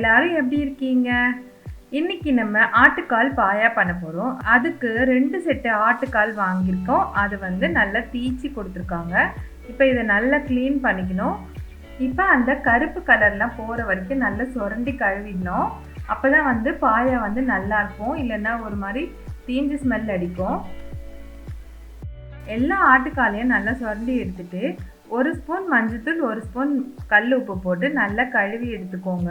எல்லாரும் எப்படி இருக்கீங்க? இன்னைக்கு நம்ம ஆட்டுக்கால் பாயா பண்ண போறோம். அதுக்கு 2 செட் ஆட்டுக்கால் வாங்கியிருக்கோம். அது வந்து நல்லா தீச்சி கொடுத்துருக்காங்க. இப்போ இதை நல்லா க்ளீன் பண்ணிக்கணும். இப்போ அந்த கருப்பு கலர்லாம் போகிற வரைக்கும் நல்லா சுரண்டி கழுவிடணும். அப்போ தான் வந்து பாயா வந்து நல்லா இருக்கும். இல்லைன்னா ஒரு மாதிரி தீஞ்சு ஸ்மெல் அடிக்கும். எல்லா ஆட்டுக்காலையும் நல்லா சுரண்டி எடுத்துட்டு 1 ஸ்பூன் மஞ்சத்தூள் 1 ஸ்பூன் கல் உப்பு போட்டு நல்லா கழுவி எடுத்துக்கோங்க.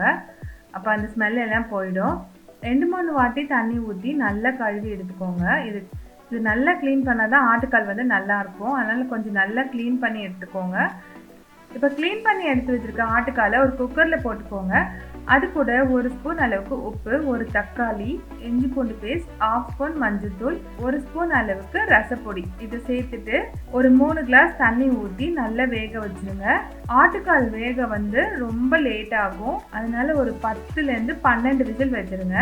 அப்போ அந்த ஸ்மெல் எல்லாம் போயிடும். 2-3 வாட்டி தண்ணி ஊற்றி நல்லா கழுவி எடுத்துக்கோங்க. இது நல்லா க்ளீன் பண்ணால் தான் ஆட்டுக்கால் வந்து நல்லாயிருக்கும். அதனால் கொஞ்சம் நல்லா க்ளீன் பண்ணி எடுத்துக்கோங்க. இப்போ க்ளீன் பண்ணி எடுத்து வச்சுருக்க ஆட்டுக்காலை ஒரு குக்கரில் போட்டுக்கோங்க. அது கூட 1 ஸ்பூன் அளவுக்கு உப்பு, 1 தக்காளி, இஞ்சி பூண்டு பேஸ்ட், 1/2 ஸ்பூன் மஞ்சள்தூள், 1 ஸ்பூன் அளவுக்கு ரசப்பொடி இதை சேர்த்துட்டு ஒரு 3 கிளாஸ் தண்ணி ஊற்றி நல்லா வேக வச்சுருங்க. ஆட்டுக்கால் வேக வந்து ரொம்ப லேட் ஆகும். அதனால ஒரு 10லேருந்து 12 விசில் வச்சுருங்க.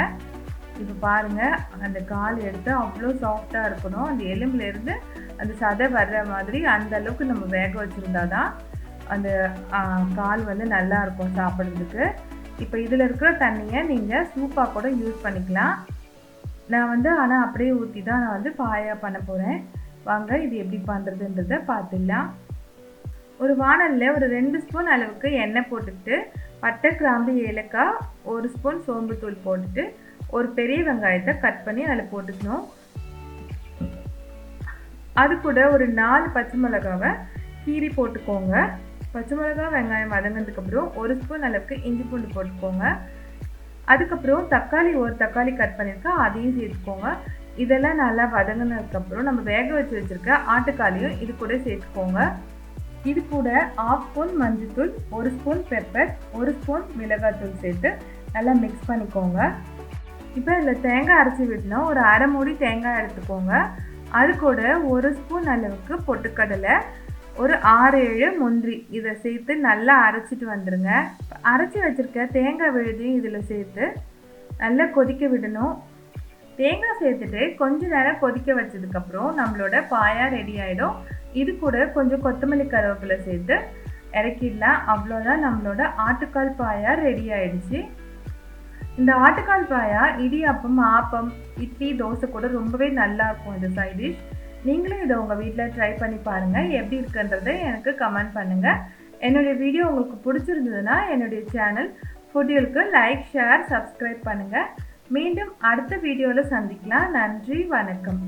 இப்போ பாருங்கள், அந்த கால் எடுத்து அவ்வளோ சாஃப்டாக இருக்கணும். அந்த எலும்புலேருந்து அந்த சதை வர்ற மாதிரி அந்த அளவுக்கு நம்ம வேக வச்சுருந்தா தான் அந்த கால் வந்து நல்லா இருக்கும் சாப்பிட்றதுக்கு. இப்போ இதில் இருக்கிற தண்ணியை நீங்கள் சூப்பாக கூட யூஸ் பண்ணிக்கலாம். நான் வந்து ஆனால் அப்படியே ஊற்றி தான் நான் வந்து பாயா பண்ண போகிறேன். வாங்க இது எப்படி பண்ணுறதுன்றதை பார்த்துடலாம். ஒரு வாணலில் ஒரு 2 ஸ்பூன் அளவுக்கு எண்ணெய் போட்டுக்கிட்டு பட்டை, கிராம்பு, ஏலக்காய், 1 ஸ்பூன் சோம்புத்தூள் போட்டுட்டு ஒரு பெரிய வெங்காயத்தை கட் பண்ணி அதில் போட்டுக்கணும். அது கூட ஒரு 4 பச்சை மிளகாவை கீறி போட்டுக்கோங்க. பச்சை மிளகாய் வெங்காயம் வதங்கினதுக்கப்புறம் 1 ஸ்பூன் அளவுக்கு இஞ்சி பூண்டு போட்டுக்கோங்க. அதுக்கப்புறம் தக்காளி 1 தக்காளி கட் பண்ணியிருக்கேன், அதையும் சேர்த்துக்கோங்க. இதெல்லாம் நல்லா வதங்கினதுக்கப்புறம் நம்ம வேக வச்சு வச்சுருக்க ஆட்டுக்காலையும் இது கூட சேர்த்துக்கோங்க. இது கூட 1/2 ஸ்பூன் மஞ்சள்தூள், 1 ஸ்பூன் பெப்பர், 1 ஸ்பூன் மிளகாய்த்தூள் சேர்த்து நல்லா மிக்ஸ் பண்ணிக்கோங்க. இப்போ இதில் தேங்காய் அரைச்சி விடணும். ஒரு அரை மூடி தேங்காய் எடுத்துக்கோங்க. அது கூட 1 ஸ்பூன் அளவுக்கு பொட்டுக்கடலை, ஒரு 6-7 முந்திரி இதை சேர்த்து நல்லா அரைச்சிட்டு வந்துடுங்க. அரைச்சி வச்சுருக்க தேங்காய் விழுதையும் இதில் சேர்த்து நல்லா கொதிக்க விடணும். தேங்காய் சேர்த்துட்டு கொஞ்ச நேரம் கொதிக்க வச்சதுக்கப்புறம் நம்மளோட பாயா ரெடி ஆகிடும். இது கூட கொஞ்சம் கொத்தமல்லி கருவேப்பிலை சேர்த்து இறக்கிடலாம். அவ்வளோதான், நம்மளோட ஆட்டுக்கால் பாயா ரெடி ஆகிடுச்சு. இந்த ஆட்டுக்கால் பாயா இடியாப்பம், ஆப்பம், இட்லி, தோசை கூட ரொம்பவே நல்லாயிருக்கும் இந்த சைட் டிஷ். நீங்களும் இதை உங்கள் வீட்டில் ட்ரை பண்ணி பாருங்கள். எப்படி இருக்குன்றதை எனக்கு கமெண்ட் பண்ணுங்கள். என்னுடைய வீடியோ உங்களுக்கு பிடிச்சிருந்ததுன்னா என்னுடைய சேனல் ஃபுட்யூலுக்கு லைக், ஷேர், சப்ஸ்கிரைப் பண்ணுங்கள். மீண்டும் அடுத்த வீடியோவில் சந்திக்கலாம். நன்றி, வணக்கம்.